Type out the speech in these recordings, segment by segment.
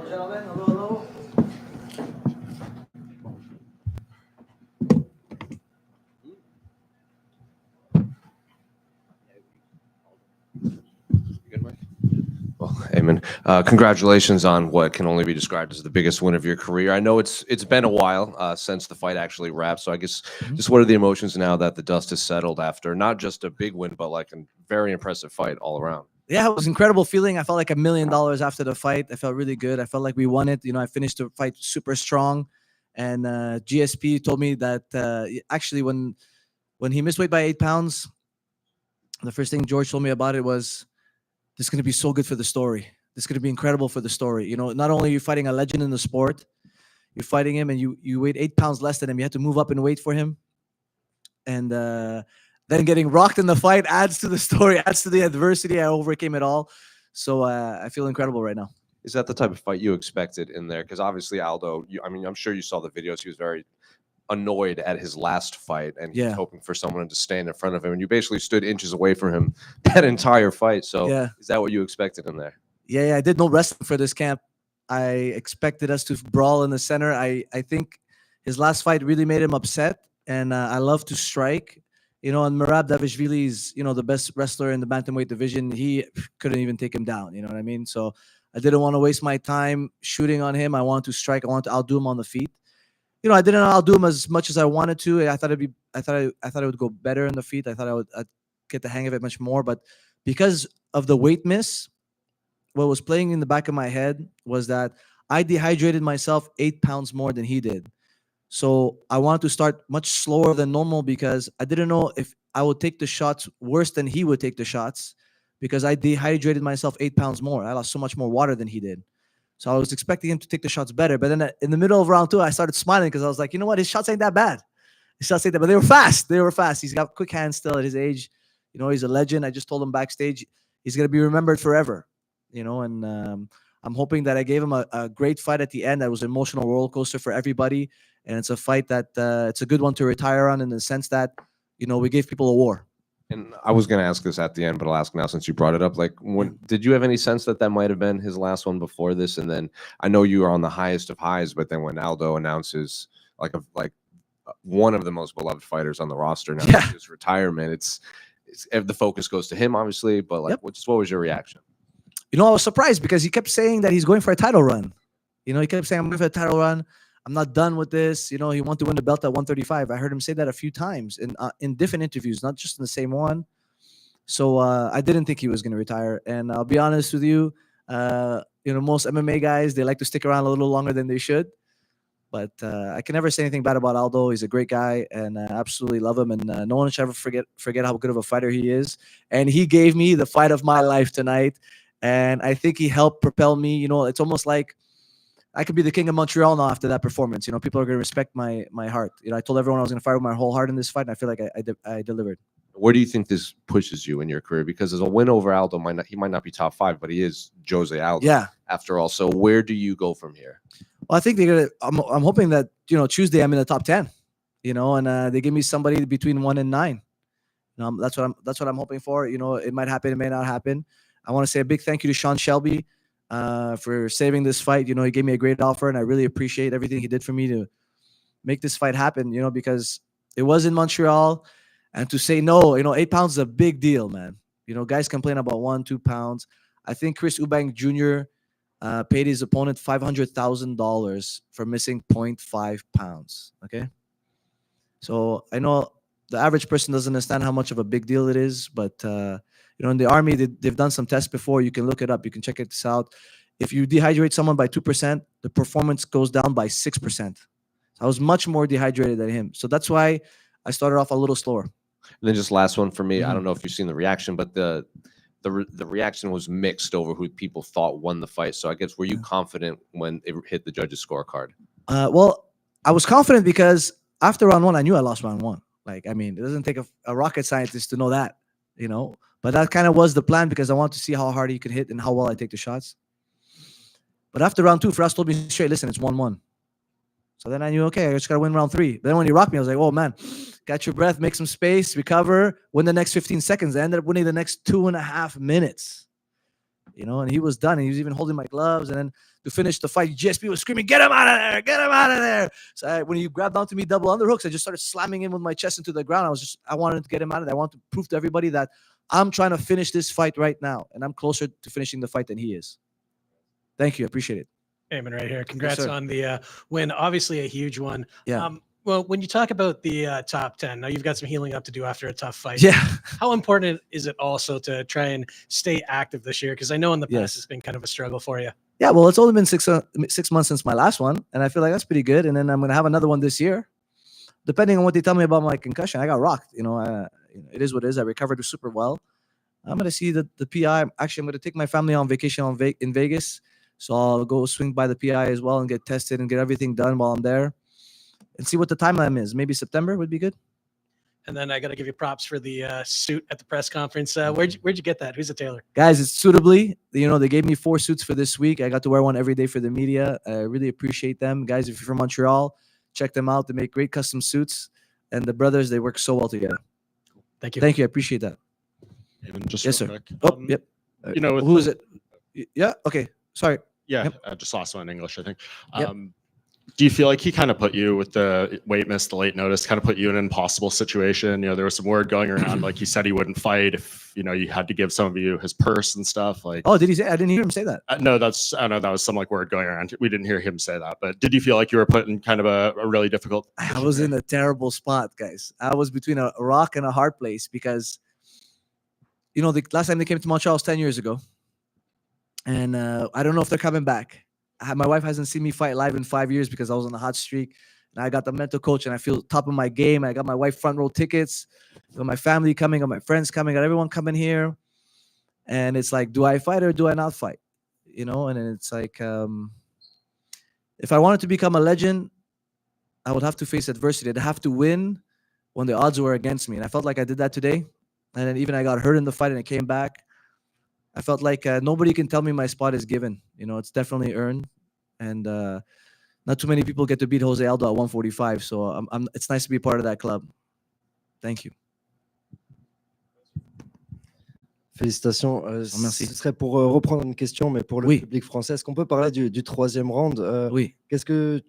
gentlemen. Hello, hello. Well, Amen. Congratulations on what can only be described as the biggest win of your career. I know it's been a while since the fight actually wrapped. So I guess just what are the emotions now that the dust has settled after not just a big win, but like a very impressive fight all around? Yeah, it was an incredible feeling. I felt like $1 million after the fight. I felt really good. I felt like we won it. I finished the fight super strong. And GSP told me that actually when he missed weight by 8 pounds, the first thing George told me about it was, this is going to be so good for the story. This is going to be incredible for the story. Not only are you fighting a legend in the sport, you're fighting him and you weighed 8 pounds less than him. You had to move up in weight for him. And then getting rocked in the fight adds to the story, adds to the adversity. I overcame it all. So I feel incredible right now. Is that the type of fight you expected in there? Because obviously Aldo, I'm sure you saw the videos. He was very annoyed at his last fight, and he was hoping for someone to stand in front of him. And you basically stood inches away from him that entire fight. So is that what you expected in there? Yeah, I did no wrestling for this camp. I expected us to brawl in the center. I think his last fight really made him upset, and I love to strike. And Merab Davishvili is, the best wrestler in the bantamweight division. He couldn't even take him down. You know what I mean? So I didn't want to waste my time shooting on him. I wanted to strike. I wanted to outdo him on the feet. I didn't outdo him as much as I wanted to. I thought it would go better in the feet. I thought I'd get the hang of it much more. But because of the weight miss, what was playing in the back of my head was that I dehydrated myself 8 pounds more than he did. So I wanted to start much slower than normal because I didn't know if I would take the shots worse than he would take the shots because I dehydrated myself 8 pounds more. I lost so much more water than he did. So I was expecting him to take the shots better. But then in the middle of round 2, I started smiling because I was like, you know what? His shots ain't that bad. His shots ain't that bad. But they were fast. They were fast. He's got quick hands still at his age. He's a legend. I just told him backstage he's going to be remembered forever. And I'm hoping that I gave him a great fight at the end. That was an emotional roller coaster for everybody. And it's a fight that it's a good one to retire on in the sense that, we gave people a war. And I was going to ask this at the end, but I'll ask now since you brought it up. Like, did you have any sense that might have been his last one before this? And then I know you were on the highest of highs, but then when Aldo announces like one of the most beloved fighters on the roster now, his retirement, it's the focus goes to him, obviously. But what was your reaction? I was surprised because he kept saying that he's going for a title run. He kept saying, I'm going for a title run. I'm not done with this. He wanted to win the belt at 135. I heard him say that a few times in different interviews, not just in the same one. So I didn't think he was going to retire. And I'll be honest with you, most MMA guys, they like to stick around a little longer than they should. But I can never say anything bad about Aldo. He's a great guy, and I absolutely love him. And no one should ever forget how good of a fighter he is. And he gave me the fight of my life tonight. And I think he helped propel me. It's almost like I could be the king of Montreal now after that performance. People are going to respect my heart. I told everyone I was going to fight with my whole heart in this fight, and I feel like I delivered. Where do you think this pushes you in your career? Because as a win over Aldo, he might not be top 5, but he is Jose Aldo after all. So where do you go from here? Well, I think I'm hoping that, Tuesday I'm in the top 10, and they give me somebody between 1 and 9. That's what I'm hoping for. It might happen. It may not happen. I want to say a big thank you to Sean Shelby for saving this fight. He gave me a great offer, and I really appreciate everything he did for me to make this fight happen, because it was in Montreal. And to say no, 8 pounds is a big deal, man. Guys complain about 1-2 pounds. I think Chris Eubank Jr. Paid his opponent $500,000 for missing 0.5 pounds. Okay. So I know the average person doesn't understand how much of a big deal it is, but in the Army, they've done some tests before. You can look it up. You can check this out. If you dehydrate someone by 2%, the performance goes down by 6%. So I was much more dehydrated than him. So that's why I started off a little slower. And then just last one for me. I don't know if you've seen the reaction, but the reaction was mixed over who people thought won the fight. So I guess, were you confident when it hit the judges' scorecard? Well, I was confident because after round 1, I knew I lost round 1. It doesn't take a rocket scientist to know that, But that kind of was the plan because I wanted to see how hard he could hit and how well I take the shots. But after round 2, Firas told me straight, listen, it's 1-1. So then I knew, okay, I just got to win round 3. But then when he rocked me, I was like, oh, man, catch your breath, make some space, recover, win the next 15 seconds. I ended up winning the next 2.5 minutes. you know, and he was done. And he was even holding my gloves. And then to finish the fight, GSP was screaming, "Get him out of there! Get him out of there!" So when he grabbed onto me double underhooks, I just started slamming him with my chest into the ground. I wanted to get him out of there. I wanted to prove to everybody that I'm trying to finish this fight right now, and I'm closer to finishing the fight than he is. Thank you. I appreciate it. Eamon right here. Congrats sir. on the win. Obviously a huge one. Yeah. Well, when you talk about the top 10, now you've got some healing up to do after a tough fight. Yeah. How important is it also to try and stay active this year? Because I know in the past Yes. it's been kind of a struggle for you. Yeah, well, it's only been 6 months since my last one, and I feel like that's pretty good. And then I'm gonna have another one this year, depending on what they tell me about my concussion. I got rocked. You know, it is what it is. I recovered super well. I'm gonna see the PI. Actually, I'm gonna take my family on vacation in Vegas, so I'll go swing by the PI as well and get tested and get everything done while I'm there, and see what the timeline is. Maybe September would be good. And then I got to give you props for the suit at the press conference. Where'd you get that? Who's the tailor? Guys, it's suitably. You know, they gave me 4 suits for this week. I got to wear one every day for the media. I really appreciate them. Guys, if you're from Montreal, check them out. They make great custom suits. And the brothers, they work so well together. Thank you. Thank you. I appreciate that. Even just Yes, real sir. quick. Oh, yep. You know, with Who is it? Yeah. Okay. Sorry. Yeah, Yep. just last one in English, I think. Yep. Do you feel like he kind of put you with the weight miss, the late notice, kind of put you in an impossible situation? You know, there was some word going around, like he said he wouldn't fight if, you know, you had to give some of you his purse and stuff. Like, Oh, did he say? I didn't hear him say that. no, I know that was some like word going around. We didn't hear him say that, but did you feel like you were put in kind of a really difficult? I was in a terrible spot, guys. I was between a rock and a hard place because, you know, the last time they came to Montreal was 10 years ago. And I don't know if they're coming back. My wife hasn't seen me fight live in 5 years because I was on a hot streak. And I got the mental coach and I feel top of my game. I got my wife front row tickets. Got my family coming, got my friends coming, got everyone coming here. And it's like, do I fight or do I not fight? You know, and then it's like, if I wanted to become a legend, I would have to face adversity. I'd have to win when the odds were against me. And I felt like I did that today. And then even I got hurt in the fight and it came back. I felt like nobody can tell me my spot is given. You know, it's definitely earned. And not too many people get to beat Jose Aldo at 145. So it's nice to be part of that club. Thank you. Félicitations. Merci. Ce serait pour reprendre une question, mais pour le Oui. public français. Est-ce qu'on peut parler du troisième round? Oui. Qu'est-ce que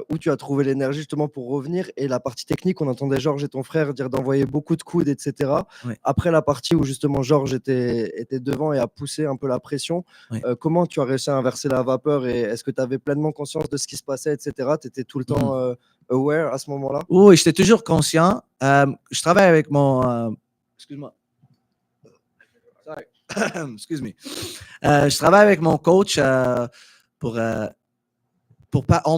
où tu as trouvé l'énergie justement pour revenir? Et la partie technique, on entendait Georges et ton frère dire d'envoyer beaucoup de coudes, etc. Oui. Après la partie où justement Georges était devant et a poussé un peu la pression, Oui. Comment tu as réussi à inverser la vapeur et est-ce que tu avais pleinement conscience de ce qui se passait, etc. Tu étais tout le temps aware à ce moment-là? Oui, j'étais toujours conscient. Je travaille avec mon... excuse-moi. Sorry. Excuse me. Je travaille avec mon coach on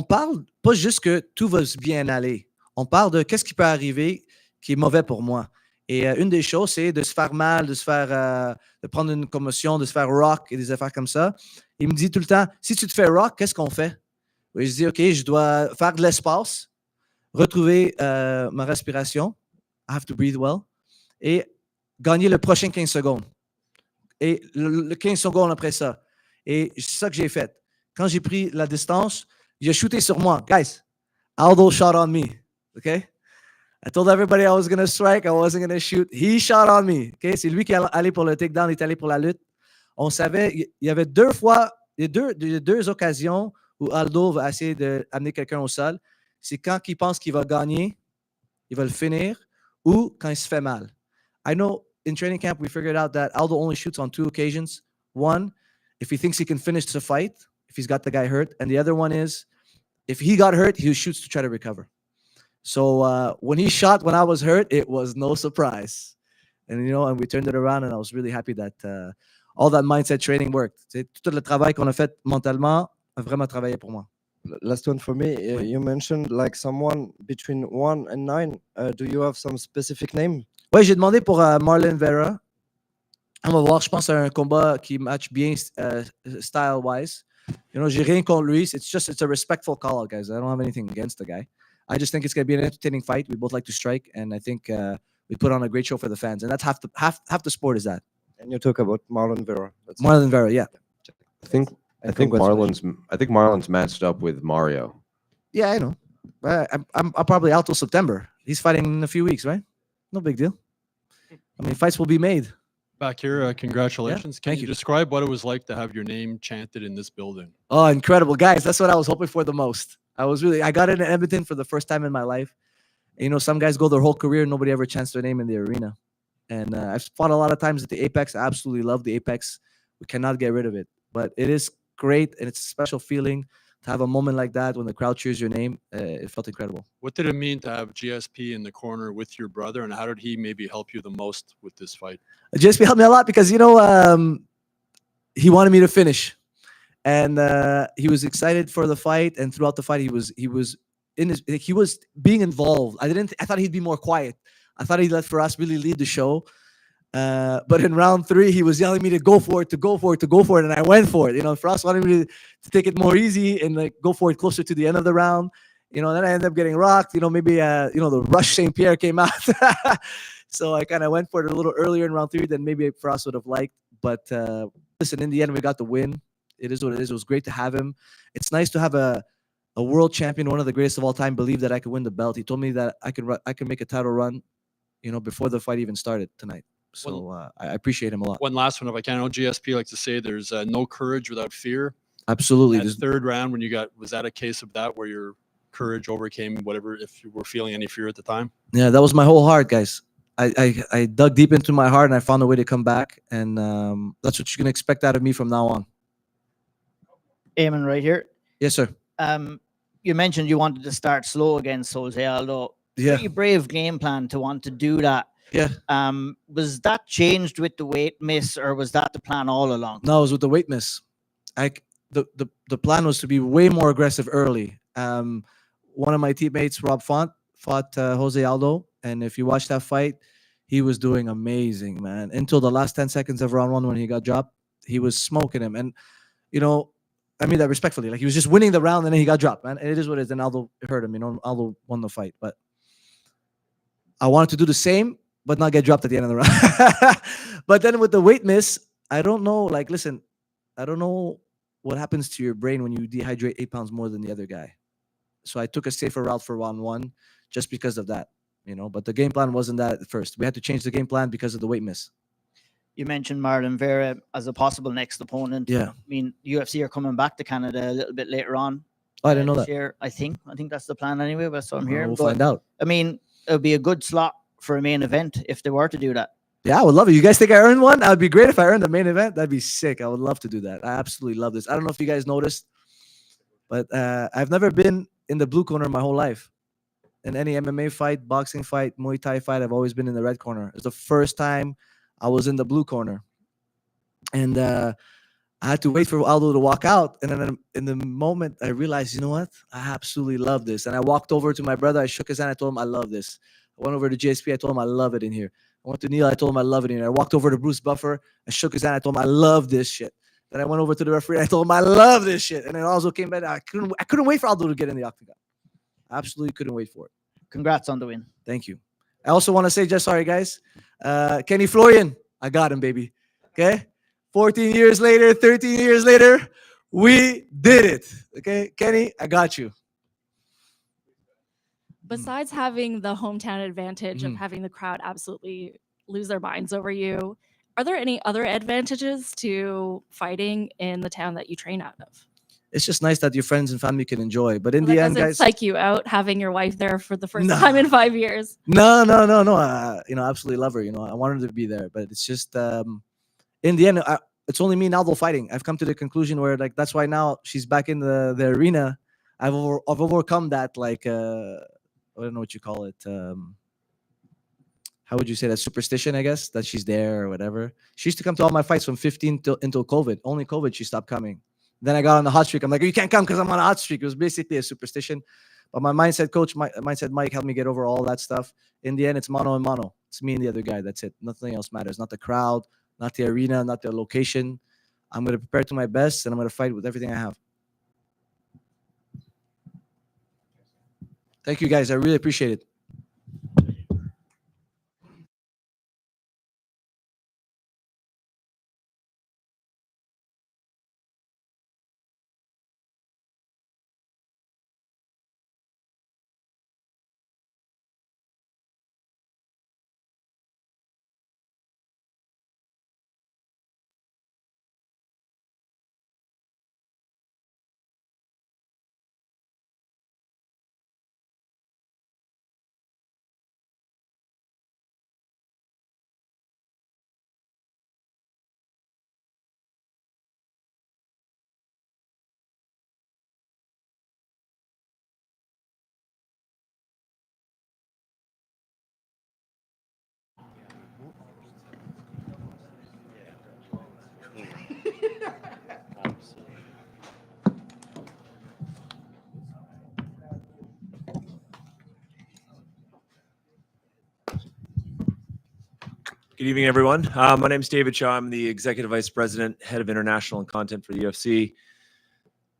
parle pas juste que tout va bien aller. On parle de qu'est-ce qui peut arriver qui est mauvais pour moi. Et une des choses, c'est de se faire mal, de prendre une commotion, de se faire rock et des affaires comme ça. Il me dit tout le temps, si tu te fais rock, qu'est-ce qu'on fait? Et je dis, OK, je dois faire de l'espace, retrouver ma respiration. I have to breathe well. Et gagner le prochain 15 secondes. Et le 15 secondes après ça. Et c'est ça que j'ai fait. Quand j'ai pris la distance, il a shooté sur moi. Guys, Aldo shot on me. Okay? I told everybody I was going to strike. I wasn't going to shoot. He shot on me. Okay? C'est lui qui est allé pour le takedown. Il est allé pour la lutte. On savait, il y avait deux occasions où Aldo va essayer d'amener quelqu'un au sol. C'est quand il pense qu'il va gagner, il va le finir, ou quand il se fait mal. I know in training camp, we figured out that Aldo only shoots on 2 occasions. One, if he thinks he can finish the fight, if he's got the guy hurt. And the other one is, if he got hurt, he shoots to try to recover. So when he shot when I was hurt, it was no surprise. And, you know, and we turned it around and I was really happy that all that mindset training worked. Tout le travail qu'on a fait mentalement a vraiment travaillé pour moi. Last one for me. You mentioned like someone between 1 and 9. Do you have some specific name? Oui, j'ai demandé pour Marlon Vera. On va voir, je pense à un combat qui match bien style-wise. You know, j'ai rien contre lui. It's a respectful call out, guys. I don't have anything against the guy. I just think it's going to be an entertaining fight. We both like to strike, and I think we put on a great show for the fans. And that's half the sport is that. And you talk about Marlon Vera. Marlon Vera, yeah. I think Marlon's matched up with Mario. Yeah, I know. I'm probably out till September. He's fighting in a few weeks, right? No big deal. I mean, fights will be made. Back here, congratulations. Can thank you you. describe what it was like to have your name chanted in this building? Oh, incredible, guys! That's what I was hoping for the most. I got in Edmonton for the first time in my life. You know, some guys go their whole career and nobody ever chants their name in the arena. And I've fought a lot of times at the Apex. I absolutely love the Apex. We cannot get rid of it. But it is great, and it's a special feeling to have a moment like that when the crowd cheers your name. It felt incredible. What did it mean to have GSP in the corner with your brother, and how did he maybe help you the most with this fight? GSP helped me a lot because, you know, he wanted me to finish. And he was excited for the fight. And throughout the fight, he was being involved. I thought he'd be more quiet. I thought he'd let Firas really lead the show. But in round 3, he was yelling at me to go for it, to go for it, to go for it, and I went for it. You know, Firas wanted me to take it more easy and like go for it closer to the end of the round. You know, then I ended up getting rocked. You know, maybe the Rush St. Pierre came out, so I kind of went for it a little earlier in round 3 than maybe Firas would have liked. But listen, in the end, we got the win. It is what it is. It was great to have him. It's nice to have a world champion, one of the greatest of all time, believe that I could win the belt. He told me that I could make a title run, you know, before the fight even started tonight. So I appreciate him a lot. One last one, if I can. I know GSP likes to say there's no courage without fear. Absolutely. That third round, when was that a case of that where your courage overcame whatever, if you were feeling any fear at the time? Yeah, that was my whole heart, guys. I dug deep into my heart and I found a way to come back. And that's what you can expect out of me from now on. Eamon, right here. Yes, sir. You mentioned you wanted to start slow against Jose Aldo. Yeah. Pretty brave game plan to want to do that. Yeah. Was that changed with the weight miss, or was that the plan all along? No, it was with the weight miss. The plan was to be way more aggressive early. One of my teammates, Rob Font, fought Jose Aldo, and if you watch that fight, he was doing amazing, man. Until the last 10 seconds of round 1 when he got dropped, he was smoking him. And, you know, I mean that respectfully. Like, he was just winning the round and then he got dropped, man. And it is what it is. And Aldo hurt him. You know, Aldo won the fight. But I wanted to do the same, but not get dropped at the end of the round. But then with the weight miss, I don't know. Like, listen, I don't know what happens to your brain when you dehydrate 8 pounds more than the other guy. So I took a safer route for round 1 just because of that, you know. But the game plan wasn't that at first. We had to change the game plan because of the weight miss. You mentioned Marlon Vera as a possible next opponent. Yeah. I mean, UFC are coming back to Canada a little bit later on. Oh, I didn't know this that. year, I think that's the plan anyway. But that's what I'm hearing. We'll But, find out. I mean, it would be a good slot for a main event if they were to do that. Yeah, I would love it. You guys think I earned one? That would be great if I earned the main event. That'd be sick. I would love to do that. I absolutely love this. I don't know if you guys noticed, but I've never been in the blue corner my whole life. In any MMA fight, boxing fight, Muay Thai fight, I've always been in the red corner. It's the first time I was in the blue corner. And I had to wait for Aldo to walk out. And then in the moment, I realized, you know what? I absolutely love this. And I walked over to my brother. I shook his hand. I told him I love this. I went over to GSP. I told him I love it in here. I went to Neil. I told him I love it in here. I walked over to Bruce Buffer. I shook his hand. I told him I love this shit. Then I went over to the referee. I told him I love this shit. And then Aldo came back. I couldn't wait for Aldo to get in the octagon. I absolutely couldn't wait for it. Congrats on the win. Thank you. I also want to say, just sorry, guys. Kenny Florian, I got him, baby. Okay? 14 years later, 13 years later, we did it. Okay? Kenny, I got you. Besides having the hometown advantage of Mhm. having the crowd absolutely lose their minds over you, are there any other advantages to fighting in the town that you train out of? It's just nice that your friends and family can enjoy. But in Or the that end, doesn't guys, psych you out having your wife there for the first Nah. time in 5 years. no. I absolutely love her. I want her to be there. But it's just, in the end, it's only me and Aldo fighting. I've come to the conclusion where, like, that's why now she's back in the arena. I've overcome that, like, I don't know what you call it. How would you say that? Superstition, I guess, that she's there or whatever. She used to come to all my fights from 15 until COVID. Only COVID, she stopped coming. Then I got on the hot streak. I'm like, you can't come because I'm on a hot streak. It was basically a superstition. But my mindset coach, mindset Mike, helped me get over all that stuff. In the end, it's mano and mano. It's me and the other guy. That's it. Nothing else matters. Not the crowd, not the arena, not the location. I'm going to prepare to my best, and I'm going to fight with everything I have. Thank you, guys. I really appreciate it. Good evening, everyone. My name is David Shaw. I'm the Executive Vice President, Head of International and Content for the UFC.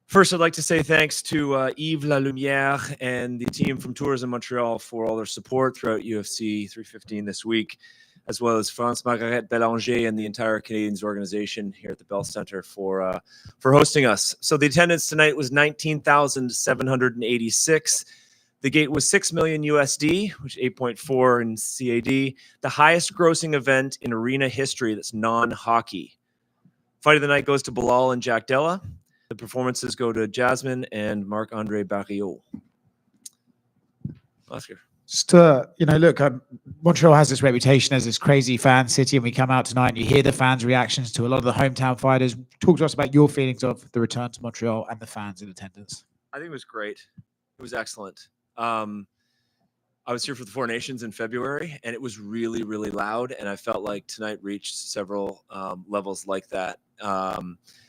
First, I'd like to say thanks to Yves Lalumiere and the team from Tourism Montreal for all their support throughout UFC 315 this week, as well as France-Margaret Bélanger and the entire Canadians organization here at the Bell Center for hosting us. So the attendance tonight was 19,786. The gate was 6 million USD, which is 8.4 in CAD, the highest grossing event in arena history that's non-hockey. Fight of the night goes to Belal and Jack Della. The performances go to Jasmine and Marc-Andre Barriot. Oscar. Just look, Montreal has this reputation as this crazy fan city, and we come out tonight and you hear the fans' reactions to a lot of the hometown fighters. Talk to us about your feelings of the return to Montreal and the fans in attendance. I think it was great. It was excellent. I was here for the Four Nations in February, and it was really, really loud. And I felt like tonight reached several levels like that.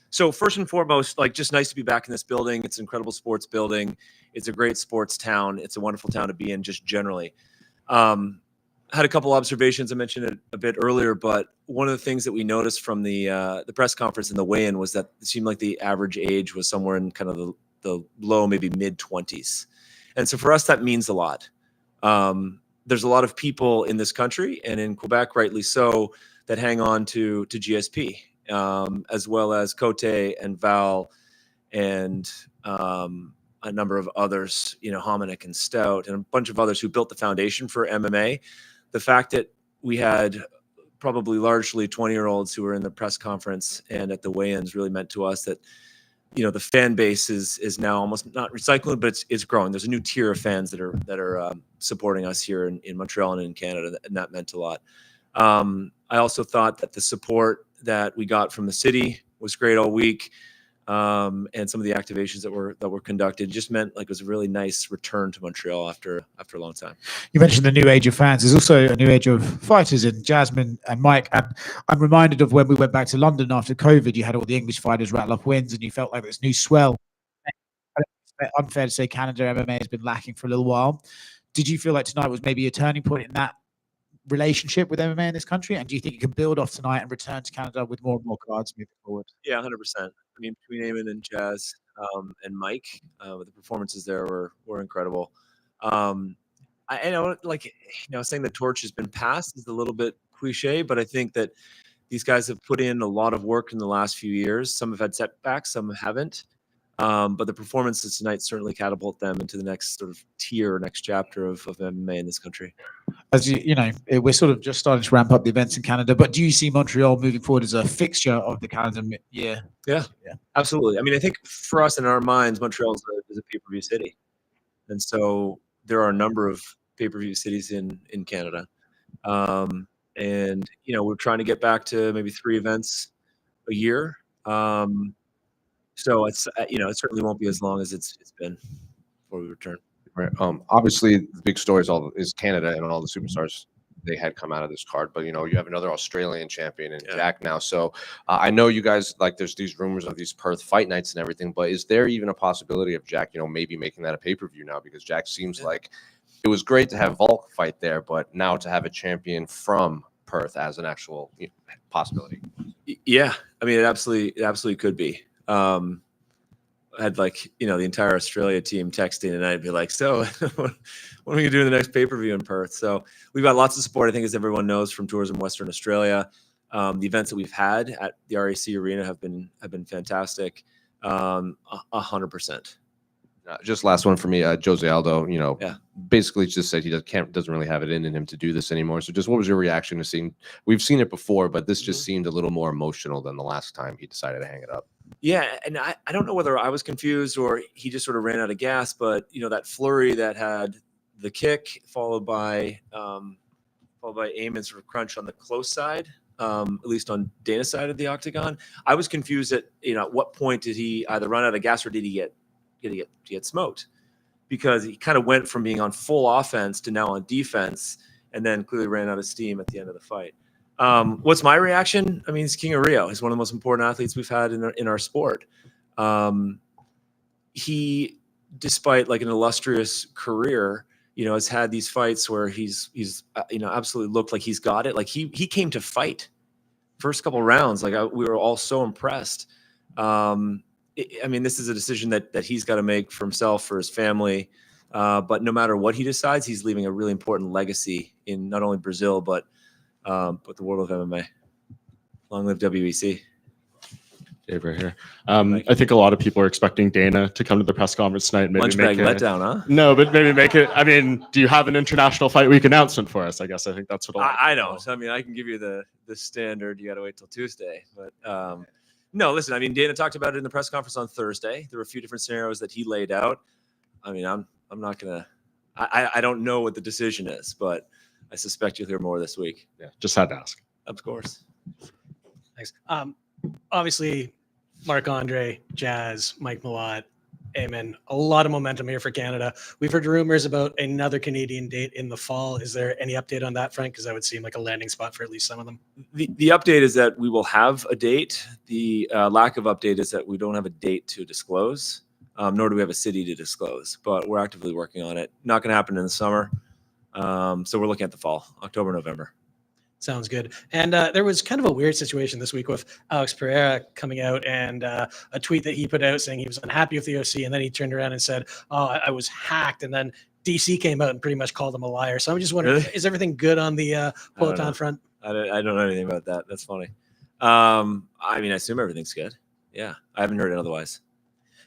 So first and foremost, like, just nice to be back in this building. It's an incredible sports building. It's a great sports town. It's a wonderful town to be in, just generally. Had a couple observations. I mentioned it a bit earlier, but one of the things that we noticed from the press conference and the weigh-in was that it seemed like the average age was somewhere in kind of the low, maybe mid-20s. And so for us, that means a lot. There's a lot of people in this country, and in Quebec, rightly so, that hang on to GSP, as well as Cote and Val and a number of others, Hominick and Stout and a bunch of others who built the foundation for MMA. The fact that we had probably largely 20-year-olds who were in the press conference and at the weigh-ins really meant to us that the fan base is now almost not recycling, but it's growing. There's a new tier of fans that are supporting us here in Montreal and in Canada, and that meant a lot. I also thought that the support that we got from the city was great all week, and some of the activations that were conducted just meant like it was a really nice return to Montreal after a long time. You mentioned the new age of fans. There's also a new age of fighters in Jasmine and Mike. And I'm reminded of when we went back to London after COVID. You had all the English fighters rattle off wins, and you felt like this new swell. Unfair to say Canada MMA has been lacking for a little while. Did you feel like tonight was maybe a turning point in that relationship with MMA in this country? And do you think you can build off tonight and return to Canada with more and more cards moving forward? Yeah, 100%. I mean, between Eamon and Jazz and Mike, the performances there were incredible. I know, saying the torch has been passed is a little bit cliche, but I think that these guys have put in a lot of work in the last few years. Some have had setbacks, some haven't. But the performances tonight certainly catapult them into the next sort of tier, next chapter of MMA in this country. As we're sort of just starting to ramp up the events in Canada, but do you see Montreal moving forward as a fixture of the Canada year? Yeah, absolutely. I mean, I think for us in our minds, Montreal is a pay-per-view city. And so there are a number of pay-per-view cities in Canada. And, we're trying to get back to maybe 3 events a year. So it's it certainly won't be as long as it's been before we return. Right. Obviously, the big story is Canada and all the superstars they had come out of this card. But you have another Australian champion in Jack now. So I know you guys there's these rumors of these Perth fight nights and everything. But is there even a possibility of Jack, maybe making that a pay-per-view now? Because Jack seems like it was great to have Volk fight there, but now to have a champion from Perth as an actual possibility. Yeah, I mean, it absolutely could be. I had the entire Australia team texting, and I'd be like, so what are we going to do in the next pay-per-view in Perth? So we've got lots of support, I think, as everyone knows, from Tourism Western Australia. The events that we've had at the RAC Arena have been fantastic. 100%. Just last one for me, Jose Aldo, basically just said he doesn't really have it in him to do this anymore. So just what was your reaction to seeing, we've seen it before, but this just seemed a little more emotional than the last time he decided to hang it up. Yeah, and I don't know whether I was confused or he just sort of ran out of gas, but that flurry that had the kick followed by Eamon's sort of crunch on the close side, at least on Dana's side of the octagon. I was confused at at what point did he either run out of gas or did he get smoked? Because he kind of went from being on full offense to now on defense, and then clearly ran out of steam at the end of the fight. What's my reaction? I mean, he's King of Rio. He's one of the most important athletes we've had in our sport. He, despite an illustrious career, has had these fights where he's absolutely looked like he's got it. Like he came to fight first couple rounds. Like we were all so impressed. This is a decision that he's got to make for himself, for his family. But no matter what he decides, he's leaving a really important legacy in not only Brazil, but the world of MMA. Long live WEC. Dave right here. I think a lot of people are expecting Dana to come to the press conference tonight. And maybe Lunchbag make letdown, huh? No, but maybe make it. I mean, do you have an international fight week announcement for us? I guess I think that's what I don't. So, I can give you the standard. You got to wait till Tuesday. But no, listen. Dana talked about it in the press conference on Thursday. There were a few different scenarios that he laid out. I'm not gonna. I don't know what the decision is, but I suspect you'll hear more this week. Yeah, just had to ask. Of course. Thanks. Obviously, Marc-Andre, Jazz, Mike Malott, Amen. A lot of momentum here for Canada. We've heard rumors about another Canadian date in the fall. Is there any update on that front? Because that would seem like a landing spot for at least some of them. The update is that we will have a date. The lack of update is that we don't have a date to disclose, nor do we have a city to disclose. But we're actively working on it. Not going to happen in the summer. So we're looking at the fall, October, November. Sounds good. And there was kind of a weird situation this week with Alex Pereira coming out and a tweet that he put out saying he was unhappy with the UFC. And then he turned around and said, "Oh, I was hacked." And then DC came out and pretty much called him a liar. So I'm just wondering, Really? Is everything good on the Peloton front? I don't know anything about that. That's funny. I assume everything's good. Yeah, I haven't heard it otherwise.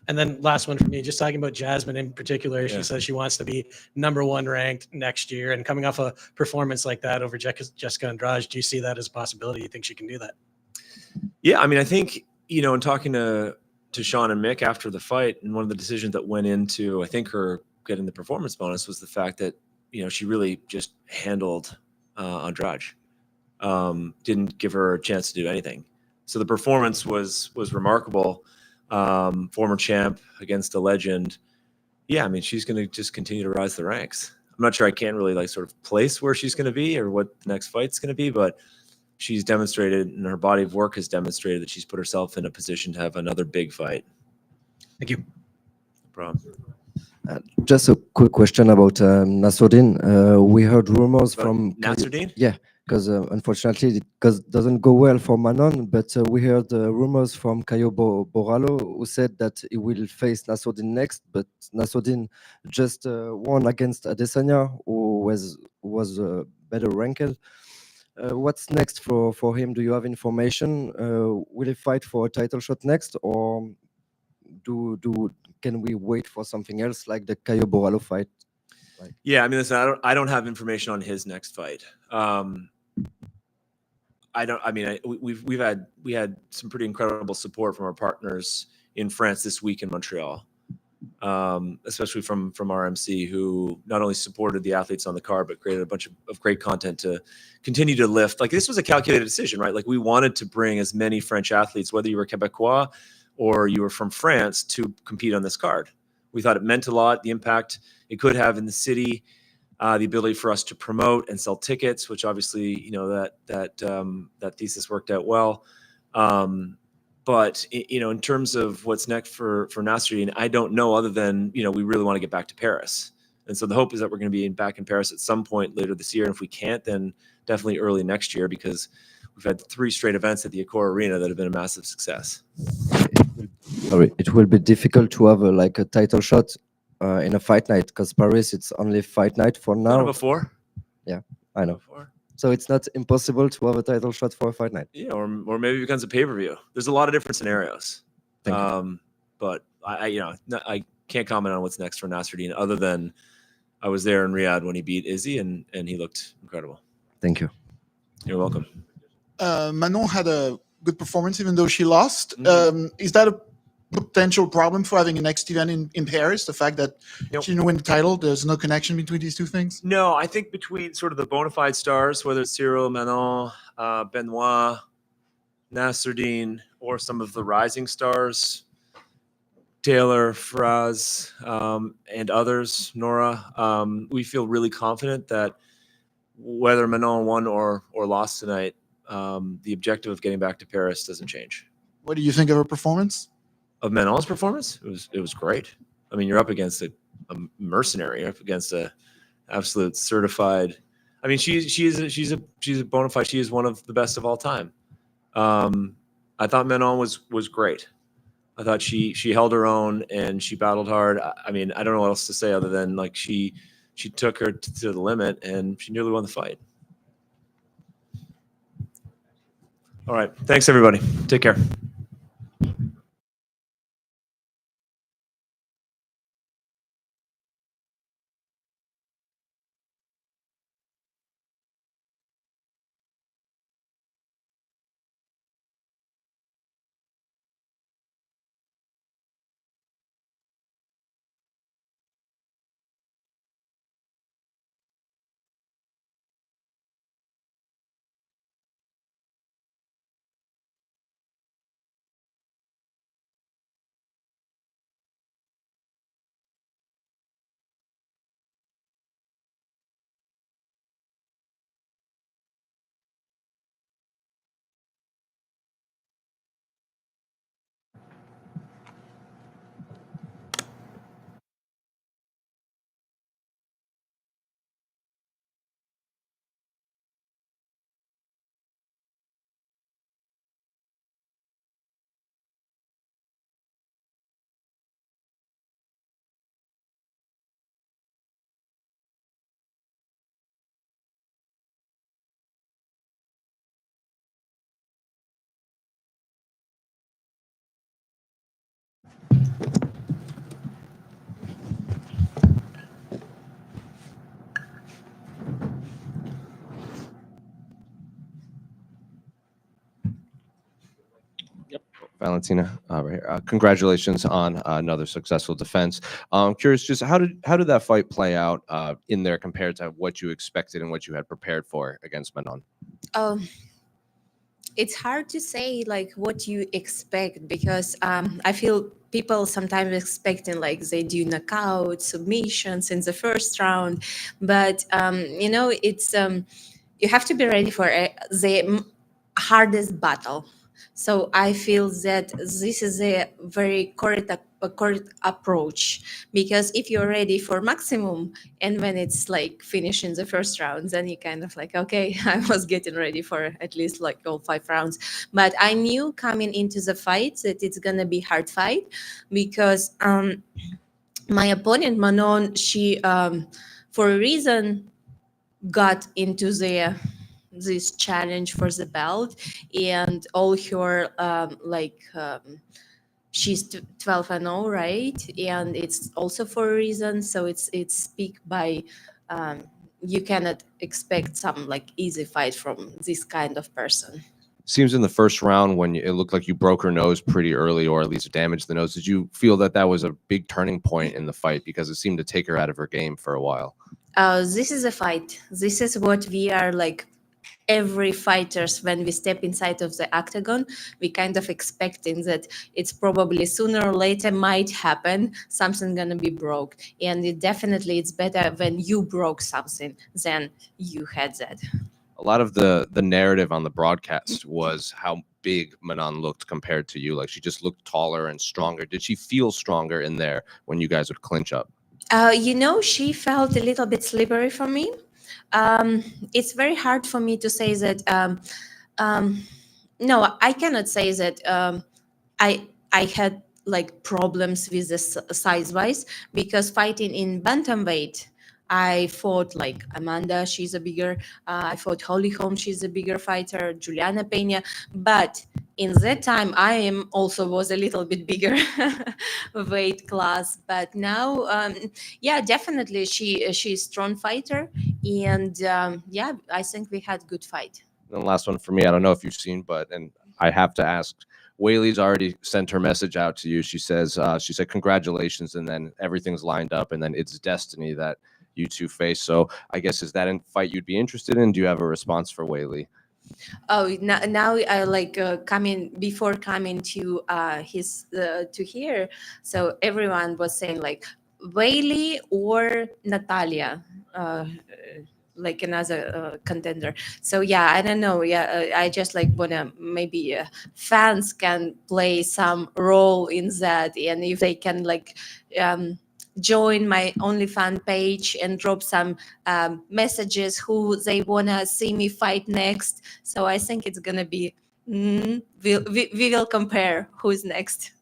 And then last one for me, just talking about Jasmine in particular. She says she wants to be #1 ranked next year, and coming off a performance like that over Jessica Andrade, do you see that as a possibility? You think she can do that? Yeah, I think, in talking to Sean and Mick after the fight, and one of the decisions that went into, I think, her getting the performance bonus was the fact that, she really just handled Andrade. Didn't give her a chance to do anything. So the performance was remarkable. Former champ against a legend. Yeah, she's going to just continue to rise the ranks. I'm not sure I can really sort of place where she's going to be or what the next fight's going to be, but she's demonstrated, and her body of work has demonstrated that she's put herself in a position to have another big fight. Thank you. No problem. Just a quick question about Nassourdine. We heard rumors from Nassourdine? Yeah, because unfortunately it doesn't go well for Manon, but we heard rumors from Caio Borralho, who said that he will face Nassourdine next, but Nassourdine just won against Adesanya, who was better ranked. What's next for him? Do you have information? Will he fight for a title shot next, or can we wait for something else like the Caio Borralho fight? Yeah, listen, I don't have information on his next fight. We had some pretty incredible support from our partners in France this week in Montreal, especially from RMC, who not only supported the athletes on the card, but created a bunch of great content to continue to lift. This was a calculated decision, right? We wanted to bring as many French athletes, whether you were Quebecois or you were from France, to compete on this card. We thought it meant a lot, the impact it could have in the city, the ability for us to promote and sell tickets, which obviously, that thesis worked out well. But in terms of what's next for Nassourdine, I don't know, other than, we really want to get back to Paris. And so the hope is that we're going to be back in Paris at some point later this year. And if we can't, then definitely early next year, because we've had 3 straight events at the Accor Arena that have been a massive success. It will be difficult to have a title shot in a fight night, because Paris, it's only fight night for now. Before? Yeah, I know. Before. So it's not impossible to have a title shot for a fight night. Yeah, or maybe it becomes a pay-per-view. There's a lot of different scenarios. But I can't comment on what's next for Nassourdine, other than I was there in Riyadh when he beat Izzy, and he looked incredible. Thank you. You're welcome. Manon had a good performance, even though she lost. Is that a potential problem for having a next event in Paris? The fact that she didn't win the title, there's no connection between these two things? No, I think between sort of the bona fide stars, whether it's Cyril, Manon, Benoit, Nassourdine, or some of the rising stars, Taylor, Fraz, and others, Nora, we feel really confident that whether Manon won or lost tonight, the objective of getting back to Paris doesn't change. What do you think of her performance? Of Manon's performance? It was great. You're up against a mercenary, you're up against a absolute certified. I mean, she's a bona fide. She is one of the best of all time. I thought Manon was great. I thought she held her own and she battled hard. I mean, I don't know what else to say other than like she took her to the limit and she nearly won the fight. All right, thanks everybody. Take care. Valentina, right here. Congratulations on another successful defense. I'm curious, just how did that fight play out in there compared to what you expected and what you had prepared for against Manon? It's hard to say like what you expect because I feel people sometimes expecting like they do knockout submissions in the first round, but it's you have to be ready for the hardest battle. So I feel that this is a very correct approach because if you're ready for maximum and when it's like finishing the first round, then you kind of like, okay, I was getting ready for at least like all 5 rounds. But I knew coming into the fight that it's gonna be hard fight because my opponent Manon, she for a reason got into this challenge for the belt and all her she's 12-0, right? And it's also for a reason, so it's speak by you cannot expect some like easy fight from this kind of person. Seems in the first round when it looked like you broke her nose pretty early, or at least damaged the nose. Did you feel that was a big turning point in the fight because it seemed to take her out of her game for a while? This is a fight. This is what we are like. Every fighters, when we step inside of the octagon, we kind of expecting that it's probably sooner or later might happen, something gonna be broke, and it's better when you broke something than you had that. A lot of the narrative on the broadcast was how big Manon looked compared to you. Like she just looked taller and stronger. Did she feel stronger in there when you guys would clinch up? She felt a little bit slippery for me. It's very hard for me to say that. No, I cannot say that. I had like problems with the size wise because fighting in bantamweight, I fought like Amanda, she's a bigger. I fought Holly Holm, she's a bigger fighter. Juliana Pena, but in that time I am also was a little bit bigger weight class. But now, yeah, definitely she's a strong fighter, and yeah, I think we had good fight. And the last one for me, I don't know if you've seen, and I have to ask. Weili's already sent her message out to you. She said congratulations, and then everything's lined up, and then it's destiny that you two face. So I guess is that a fight you'd be interested in? Do you have a response for Weili? Oh, now I like coming before coming to his to here. So everyone was saying like Weili or Natalia. Like another contender. So yeah, I don't know. Yeah, I just like wanna maybe fans can play some role in that, and if they can like join my OnlyFans page and drop some messages who they wanna see me fight next. So I think it's gonna be we will compare who's next.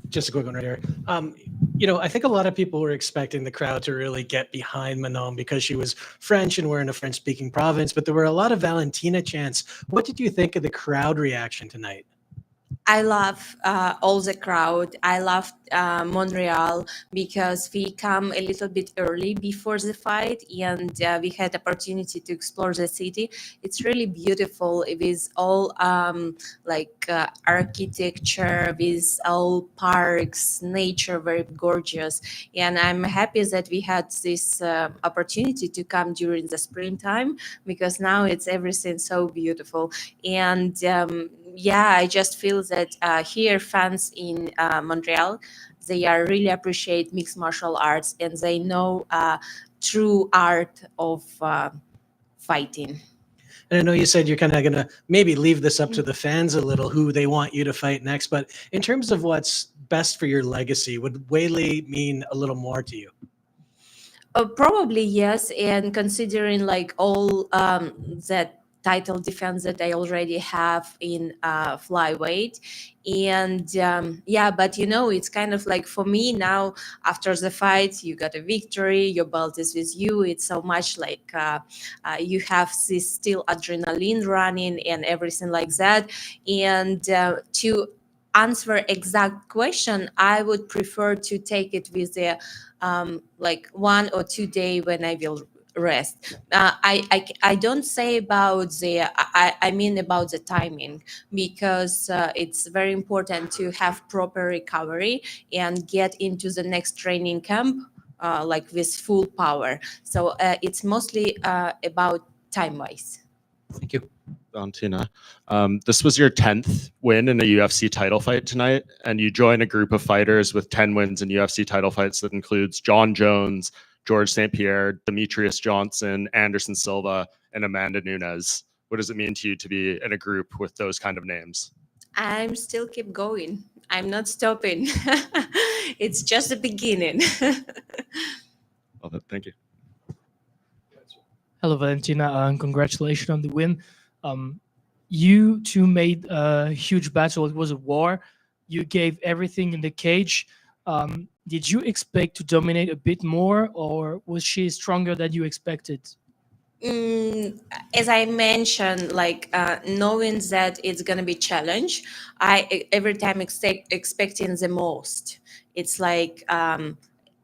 Just a quick one right here. I think a lot of people were expecting the crowd to really get behind Manon because she was French and we're in a French-speaking province, but there were a lot of Valentina chants. What did you think of the crowd reaction tonight? I love all the crowd. I love Montreal because we come a little bit early before the fight, and we had opportunity to explore the city. It's really beautiful with all architecture, with all parks, nature, very gorgeous. And I'm happy that we had this opportunity to come during the springtime because now it's everything so beautiful. And I just feel that here fans in Montreal, they are really appreciate mixed martial arts and they know true art of fighting. And I know you said you're kind of going to maybe leave this up to the fans a little, who they want you to fight next. But in terms of what's best for your legacy, would Weili mean a little more to you? Probably yes. And considering like all that title defense that I already have in flyweight. And but it's kind of like for me now, after the fight, you got a victory, your belt is with you. It's so much like you have this still adrenaline running and everything like that. And to answer exact question, I would prefer to take it with a 1 or 2 day when I will rest. I don't say about I mean about the timing, because it's very important to have proper recovery and get into the next training camp with full power. So it's mostly about time wise. Thank you. Valentina, this was your 10th win in a UFC title fight tonight, and you join a group of fighters with 10 wins in UFC title fights that includes John Jones, George St. Pierre, Demetrius Johnson, Anderson Silva, and Amanda Nunes. What does it mean to you to be in a group with those kind of names? I'm still keep going. I'm not stopping. It's just the beginning. Love it. Thank you. Hello, Valentina, and congratulations on the win. You two made a huge battle. It was a war. You gave everything in the cage. Did you expect to dominate a bit more, or was she stronger than you expected? As I mentioned, knowing that it's gonna be challenge, I every time expecting the most. It's like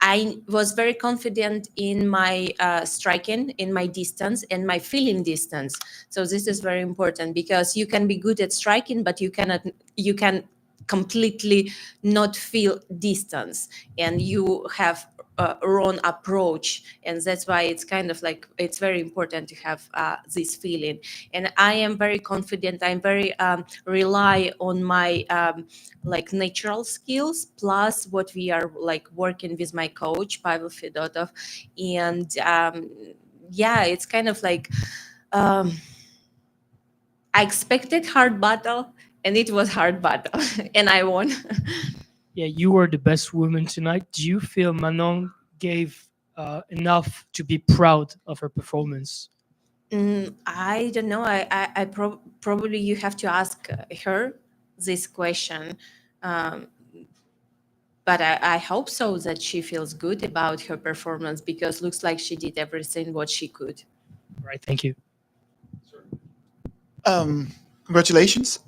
I was very confident in my striking, in my distance, and my feeling distance. So this is very important because you can be good at striking, but you can completely not feel distance, and you have wrong approach, and that's why it's kind of like it's very important to have this feeling. And I am very confident. I'm very rely on my natural skills plus what we are working with my coach Pavel Fedotov. And it's kind of like I expected hard battle, and it was hard battle, and I won. Yeah, you were the best woman tonight. Do you feel Manon gave enough to be proud of her performance? I don't know. I probably you have to ask her this question. But I hope so that she feels good about her performance, because looks like she did everything what she could. Right. Thank you. Congratulations.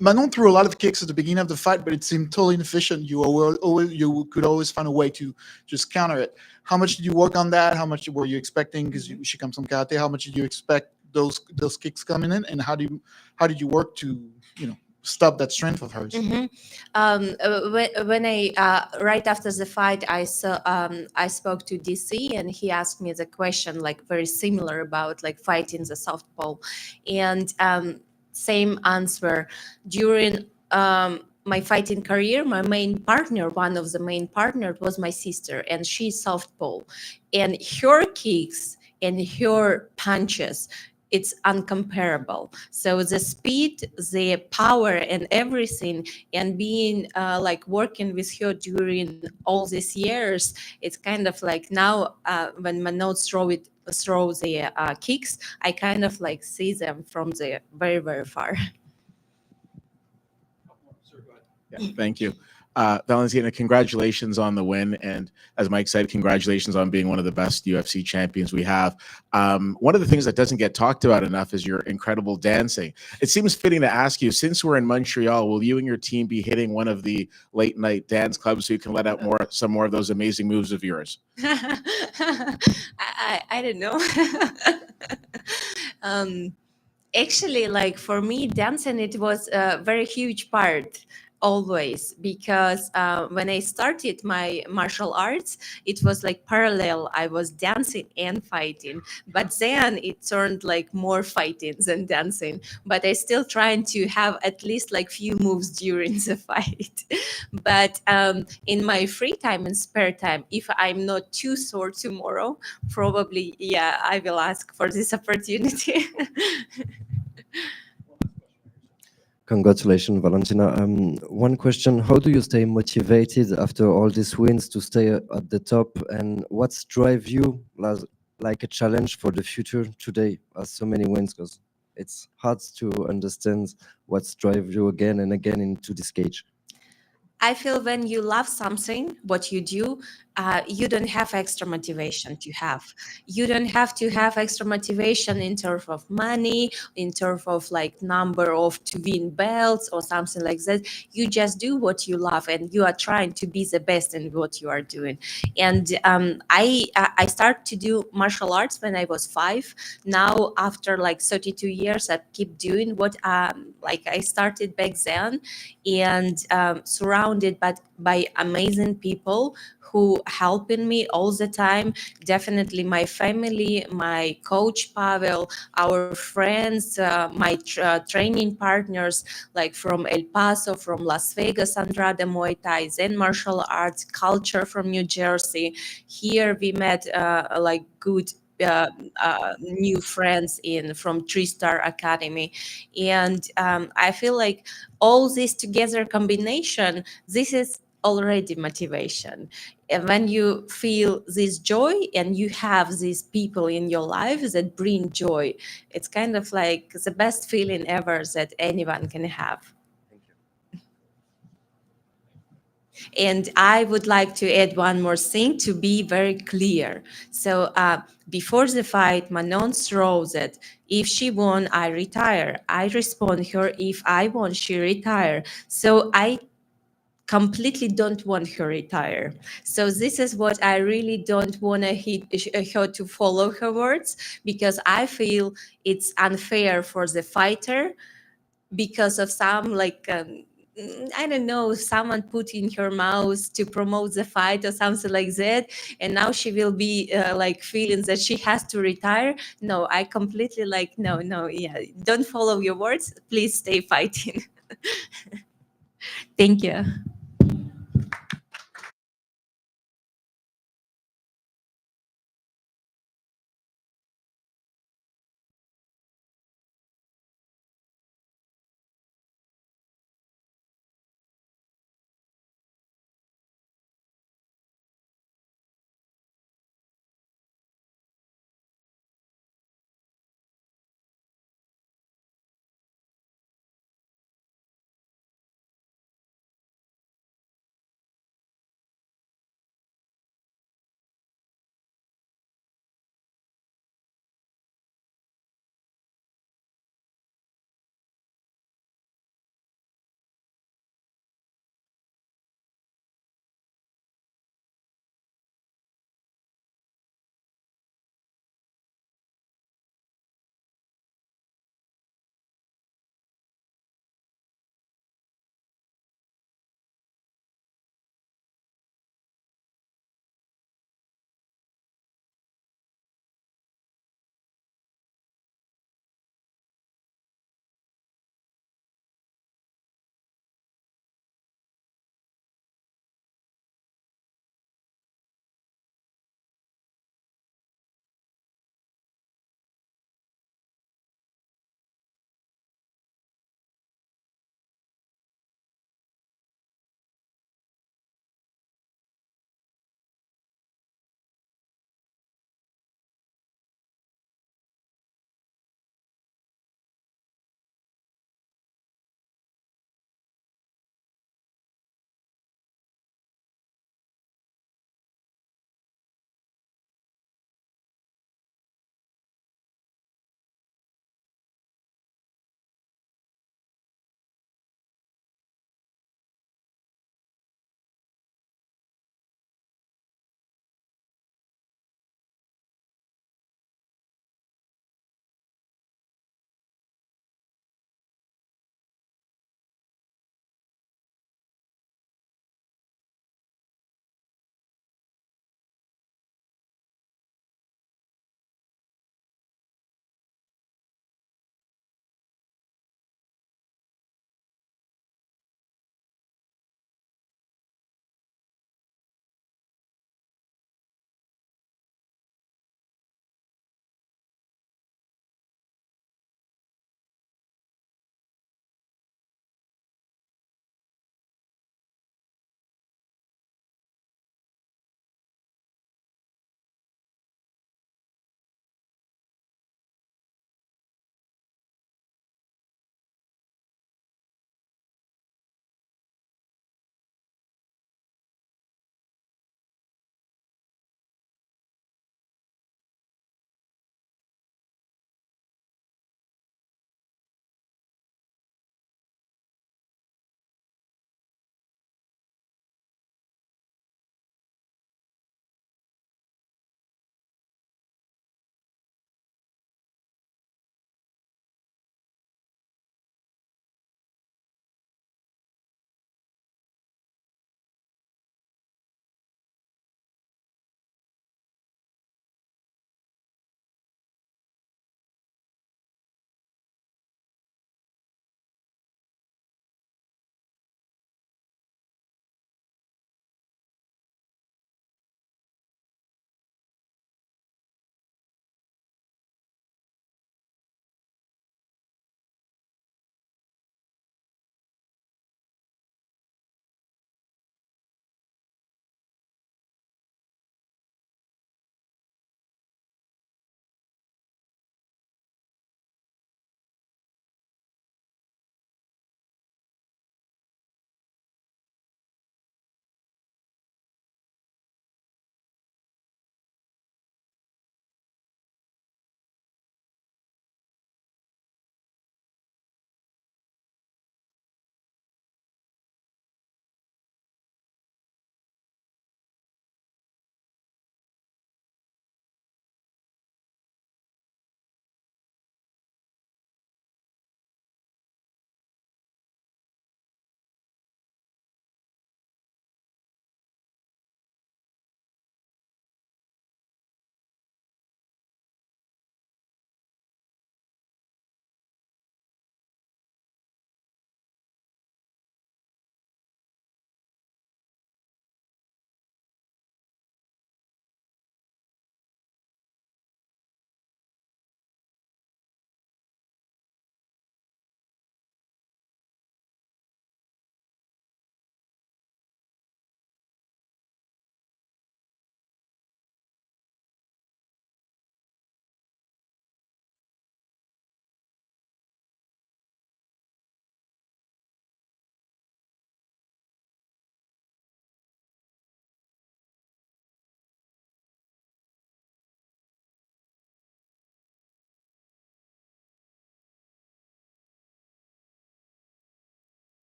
Manon threw a lot of kicks at the beginning of the fight, but it seemed totally inefficient. You could always find a way to just counter it. How much did you work on that? How much were you expecting? Because she comes from karate. How much did you expect those kicks coming in, and how did you work to stop that strength of hers? When I right after the fight, I spoke to DC, and he asked me the question very similar about fighting the southpaw, and same answer. During my fighting career, my main partner, one of the main partners, was my sister, and she's southpaw, and her kicks and her punches it's uncomparable. So the speed, the power, and everything, and being like working with her during all these years, it's kind of like now when Manon throw the kicks, I kind of like see them from the very, very far. Yeah, thank you. Valentina, congratulations on the win. And as Mike said, congratulations on being one of the best UFC champions we have. One of the things that doesn't get talked about enough is your incredible dancing. It seems fitting to ask you, since we're in Montreal, will you and your team be hitting one of the late night dance clubs so you can let out some more of those amazing moves of yours? I don't know. Actually, like for me, dancing, it was a very huge part always, because when I started my martial arts, it was like parallel. I was dancing and fighting, but then it turned like more fighting than dancing. But I still trying to have at least like few moves during the fight. But in my free time and spare time, if I'm not too sore tomorrow, probably, yeah, I will ask for this opportunity. Congratulations, Valentina. One question: how do you stay motivated after all these wins to stay at the top? And what's drive you like a challenge for the future today, as so many wins? Because it's hard to understand what's drive you again and again into this cage. I feel when you love something, what you do, you don't have extra motivation to have. You don't have to have extra motivation in terms of money, in terms of like number of to win belts or something like that. You just do what you love, and you are trying to be the best in what you are doing. And I started to do martial arts when I was 5. Now after like 32 years, I keep doing what like I started back then, and surrounded by amazing people who helping me all the time. Definitely my family, my coach Pavel, our friends, my training partners, like from El Paso, from Las Vegas, Andrade Muay Thai, Zen martial arts, culture from New Jersey. Here we met like good new friends in from 3-Star Academy, and I feel like all this together combination, this is already motivation. And when you feel this joy and you have these people in your life that bring joy, it's kind of like the best feeling ever that anyone can have. And I would like to add one more thing to be very clear. So before the fight, Manon throws that if she won, I retire. I respond her, if I won, she retire. So I completely don't want her retire. So this is what I really don't want her to follow her words, because I feel it's unfair for the fighter because of some like I don't know, someone put in her mouth to promote the fight or something like that, and now she will be like feeling that she has to retire. No, I completely like no, yeah, don't follow your words. Please stay fighting. Thank you.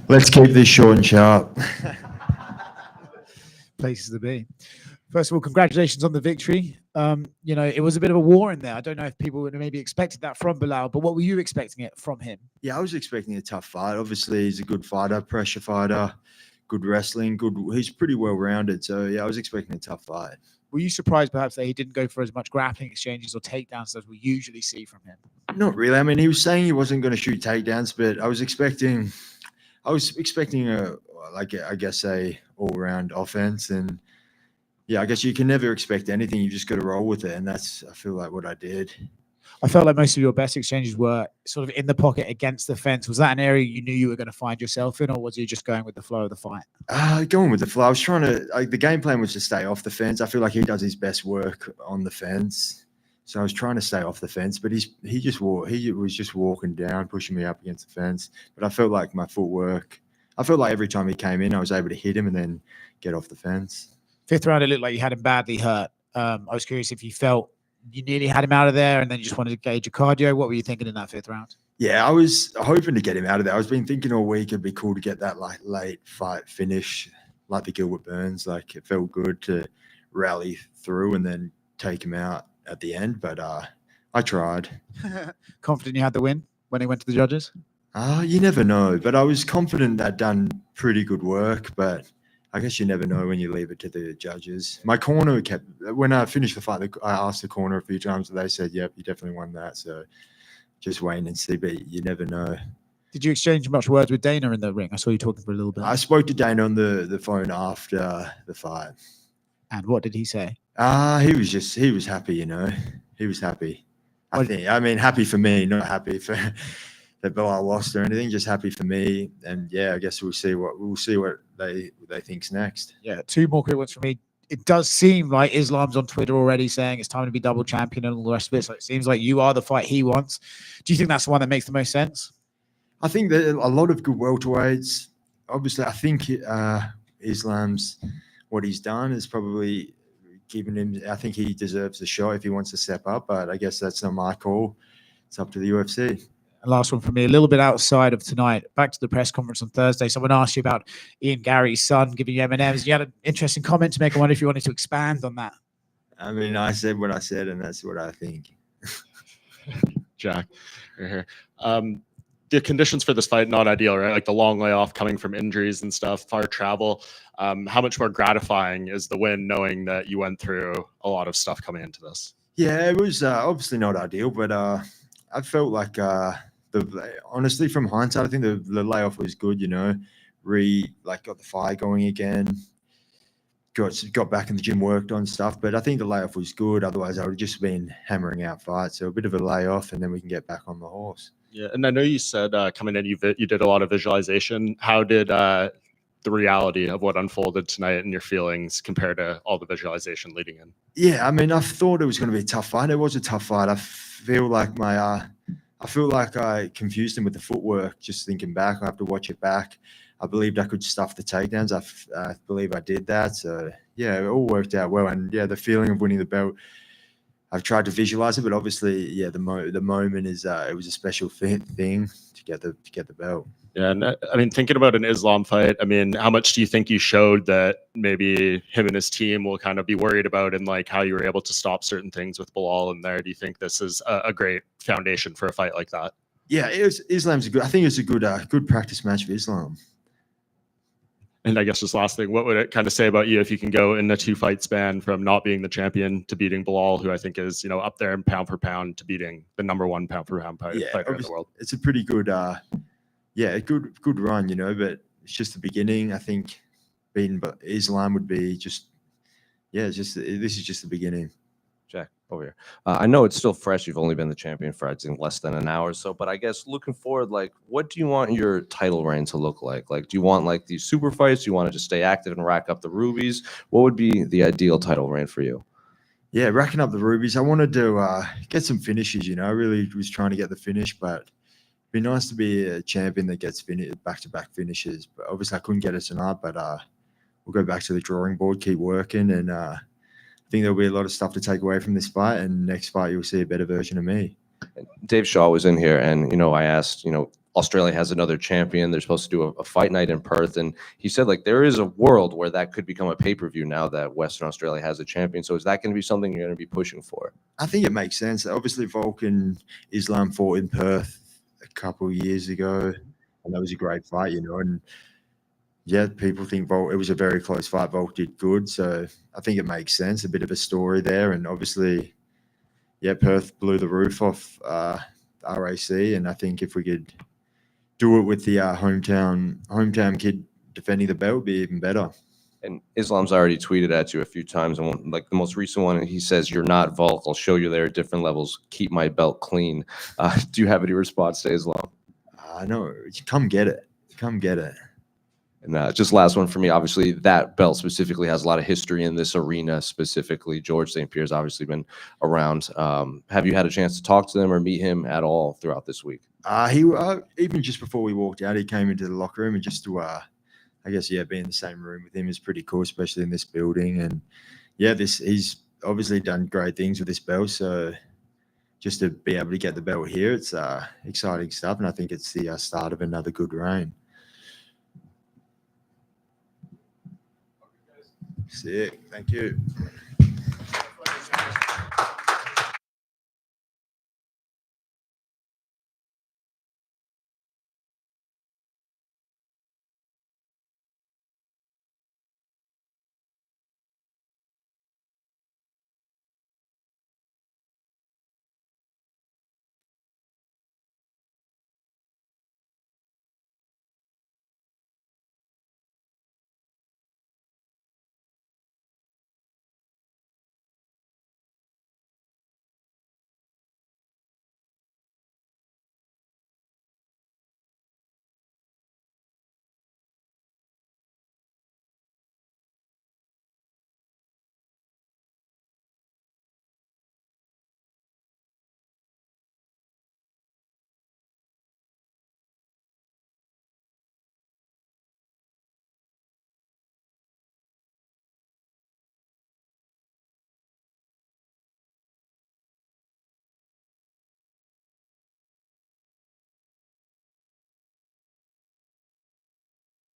Let's keep this short and sharp. Places to be. First of all, congratulations on the victory. It was a bit of a war in there. I don't know if people would have maybe expected that from Belal, but what were you expecting it from him? Yeah, I was expecting a tough fight. Obviously, he's a good fighter, pressure fighter, good wrestling, good. He's pretty well rounded. So yeah, I was expecting a tough fight. Were you surprised perhaps that he didn't go for as much grappling exchanges or takedowns as we usually see from him? Not really. I mean, he was saying he wasn't going to shoot takedowns, but I was expecting a all-round offense, and yeah, I guess you can never expect anything. You just got to roll with it, and I feel like what I did. I felt like most of your best exchanges were sort of in the pocket against the fence. Was that an area you knew you were going to find yourself in, or was you just going with the flow of the fight? Going with the flow. I was trying to the game plan was to stay off the fence. I feel like he does his best work on the fence, so I was trying to stay off the fence. But he was just walking down, pushing me up against the fence. But I felt like my footwork. I felt like every time he came in, I was able to hit him and then get off the fence. Fifth round, it looked like you had him badly hurt. I was curious if you felt you nearly had him out of there and then you just wanted to gauge your cardio. What were you thinking in that fifth round? Yeah, I was hoping to get him out of there. I was been thinking all week it'd be cool to get that like late fight finish, like the Gilbert Burns. Like it felt good to rally through and then take him out at the end. But I tried. Confident you had the win when he went to the judges? You never know. But I was confident I'd done pretty good work. But I guess you never know when you leave it to the judges. My corner when I finished the fight, I asked the corner a few times and they said, yep, you definitely won that. So just waiting and see, but you never know. Did you exchange much words with Dana in the ring? I saw you talking for a little bit. I spoke to Dana on the phone after the fight. And what did he say? He was happy, He was happy. I mean, happy for me, not happy for that Belal lost or anything, just happy for me. And yeah, I guess we'll see what they think's next. Yeah, two more quick ones for me. It does seem like Islam's on Twitter already saying it's time to be double champion and all the rest of it. So it seems like you are the fight he wants. Do you think that's the one that makes the most sense? I think that a lot of good welterweights. Obviously, I think Islam's what he's done is probably giving him. I think he deserves the shot if he wants to step up. But I guess that's not my call. It's up to the UFC. And last one for me, a little bit outside of tonight. Back to the press conference on Thursday. Someone asked you about Ian Gary's son giving you M&Ms. You had an interesting comment to make. I wonder if you wanted to expand on that. I mean, I said what I said, and that's what I think. Jack, you're here. The conditions for this fight, not ideal, right? Like the long layoff coming from injuries and stuff, far travel. How much more gratifying is the win knowing that you went through a lot of stuff coming into this? Yeah, it was obviously not ideal, but I felt like honestly, from hindsight, I think the layoff was good. Got the fire going again. Got back in the gym, worked on stuff, but I think the layoff was good. Otherwise, I would have just been hammering out fights. So a bit of a layoff, and then we can get back on the horse. Yeah, and I know you said coming in, you did a lot of visualization. How did the reality of what unfolded tonight and your feelings compare to all the visualization leading in? Yeah, I mean, I thought it was going to be a tough fight. It was a tough fight. I feel like I confused him with the footwork. Just thinking back, I have to watch it back. I believed I could stuff the takedowns. I believe I did that. So yeah, it all worked out well. And yeah, the feeling of winning the belt, I've tried to visualize it, but obviously, yeah, the moment is it was a special thing to get the belt. Yeah, and I mean, thinking about an Islam fight, I mean, how much do you think you showed that maybe him and his team will kind of be worried about, and like how you were able to stop certain things with Belal in there? Do you think this is a great foundation for a fight like that? Yeah, Islam's I think it's a good practice match for Islam. And I guess just last thing, what would it kind of say about you if you can go in a 2-fight span from not being the champion to beating Belal, who I think is, up there in pound for pound, to beating the #1 pound for pound fighter in the world? It's a pretty good, a good run, but it's just the beginning. I think beating Islam would be this is just the beginning. Jack, over here. I know it's still fresh. You've only been the champion for, I think, less than an hour or so. But I guess looking forward, like, what do you want your title reign to look like? Like, do you want, like, these super fights? Do you want to just stay active and rack up the rubies? What would be the ideal title reign for you? Yeah, racking up the rubies. I wanted to get some finishes, I really was trying to get the finish, but it'd be nice to be a champion that gets back-to-back finishes. But obviously, I couldn't get it tonight, but we'll go back to the drawing board, keep working, and I think there'll be a lot of stuff to take away from this fight, and next fight you'll see a better version of me. Dave Shaw was in here, and I asked, Australia has another champion. They're supposed to do a fight night in Perth, and he said like there is a world where that could become a pay-per-view now that Western Australia has a champion. So is that going to be something you're going to be pushing for? I think it makes sense. Obviously, Volk and Islam fought in Perth a couple of years ago, and that was a great fight, you know. And yeah, people think Volk, it was a very close fight. Volk did good, so I think it makes sense. A bit of a story there, and obviously, yeah, Perth blew the roof off RAC, and I think if we could do it with the hometown kid defending the belt, would be even better. And Islam's already tweeted at you a few times, and like the most recent one, he says, "You're not Volk. I'll show you there at different levels. Keep my belt clean." Do you have any response to Islam? No, come get it. Come get it. And just last one for me. Obviously, that belt specifically has a lot of history in this arena. Specifically, George St. Pierre's obviously been around. Have you had a chance to talk to him or meet him at all throughout this week? He even just before we walked out, he came into the locker room, and just to I guess, yeah, be in the same room with him is pretty cool, especially in this building. And yeah, he's obviously done great things with this belt. So just to be able to get the belt here, it's exciting stuff. And I think it's the start of another good reign. Sick. Thank you.